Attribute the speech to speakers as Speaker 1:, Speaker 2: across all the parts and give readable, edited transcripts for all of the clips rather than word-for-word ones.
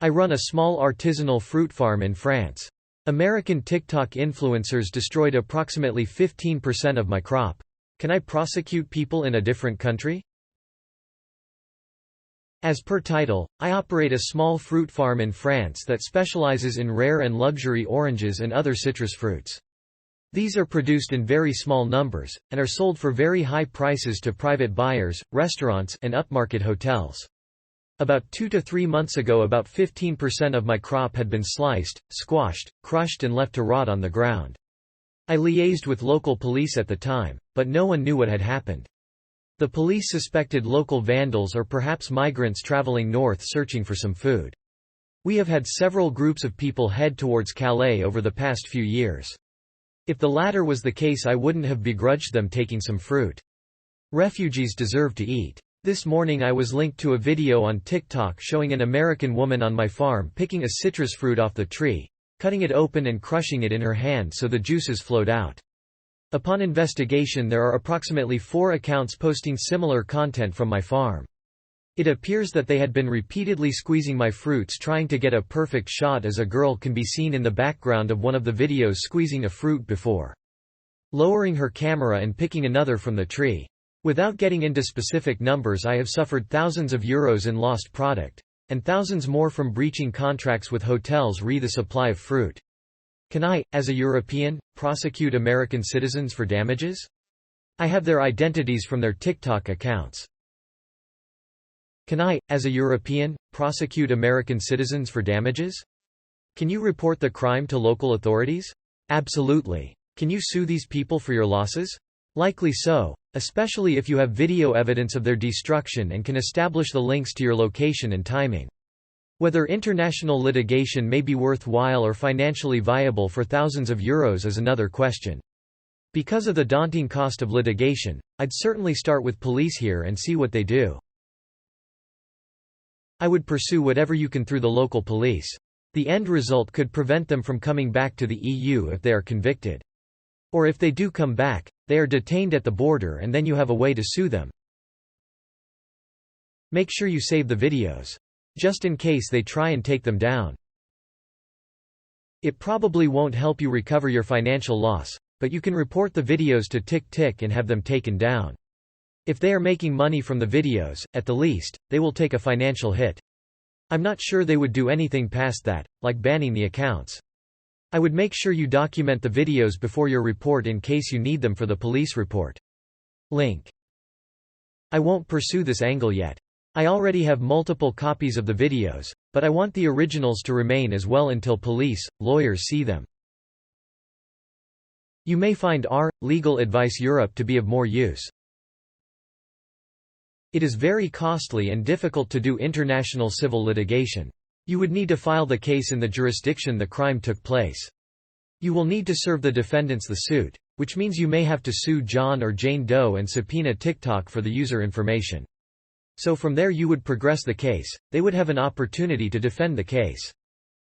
Speaker 1: I run a small artisanal fruit farm in France. American TikTok influencers destroyed approximately 15% of my crop. Can I prosecute people in a different country? As per title, I operate a small fruit farm in France that specializes in rare and luxury oranges and other citrus fruits. These are produced in very small numbers, and are sold for very high prices to private buyers, restaurants, and upmarket hotels. About 2 to 3 months ago, about 15% of my crop had been sliced, squashed, crushed and left to rot on the ground. I liaised with local police at the time, but no one knew what had happened. The police suspected local vandals or perhaps migrants traveling north searching for some food. We have had several groups of people head towards Calais over the past few years. If the latter was the case, I wouldn't have begrudged them taking some fruit. Refugees deserve to eat. This morning I was linked to a video on TikTok showing an American woman on my farm picking a citrus fruit off the tree, cutting it open and crushing it in her hand so the juices flowed out. Upon investigation, there are approximately 4 accounts posting similar content from my farm. It appears that they had been repeatedly squeezing my fruits trying to get a perfect shot, as a girl can be seen in the background of one of the videos squeezing a fruit before lowering her camera and picking another from the tree. Without getting into specific numbers, I have suffered thousands of euros in lost product, and thousands more from breaching contracts with hotels re the supply of fruit. Can I, as a European, prosecute American citizens for damages? I have their identities from their TikTok accounts. Can I, as a European, prosecute American citizens for damages? Can you report the crime to local authorities? Absolutely. Can you sue these people for your losses? Likely so, especially if you have video evidence of their destruction and can establish the links to your location and timing. Whether international litigation may be worthwhile or financially viable for thousands of euros is another question. Because of the daunting cost of litigation, I'd certainly start with police here and see what they do. I would pursue whatever you can through the local police. The end result could prevent them from coming back to the EU if they are convicted. Or if they do come back, they are detained at the border and then you have a way to sue them. Make sure you save the videos, just in case they try and take them down. It probably won't help you recover your financial loss, but you can report the videos to TikTok and have them taken down. If they are making money from the videos, at the least, they will take a financial hit. I'm not sure they would do anything past that, like banning the accounts. I would make sure you document the videos before your report in case you need them for the police report. Link. I won't pursue this angle yet. I already have multiple copies of the videos, but I want the originals to remain as well until police, lawyers see them. You may find our Legal Advice Europe to be of more use. It is very costly and difficult to do international civil litigation. You would need to file the case in the jurisdiction the crime took place. You will need to serve the defendants the suit, which means you may have to sue John or Jane Doe and subpoena TikTok for the user information. So from there you would progress the case, they would have an opportunity to defend the case.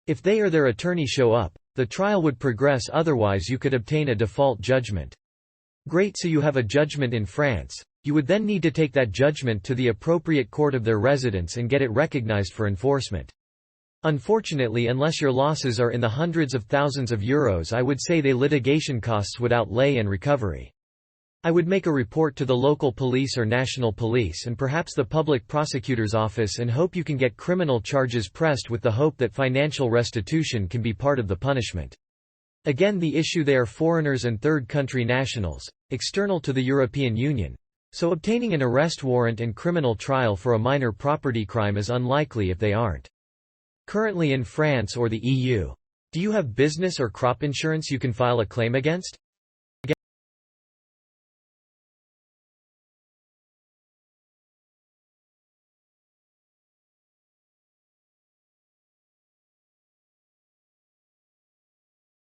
Speaker 1: If they or their attorney show up, the trial would progress, otherwise you could obtain a default judgment. Great, so you have a judgment in France, you would then need to take that judgment to the appropriate court of their residence and get it recognized for enforcement. Unfortunately, unless your losses are in the hundreds of thousands of euros, I would say the litigation costs would outlay and recovery. I would make a report to the local police or national police and perhaps the public prosecutor's office and hope you can get criminal charges pressed with the hope that financial restitution can be part of the punishment. Again, the issue, they are foreigners and third country nationals, external to the European Union, so obtaining an arrest warrant and criminal trial for a minor property crime is unlikely if they aren't currently in France or the EU. Do you have business or crop insurance you can file a claim against?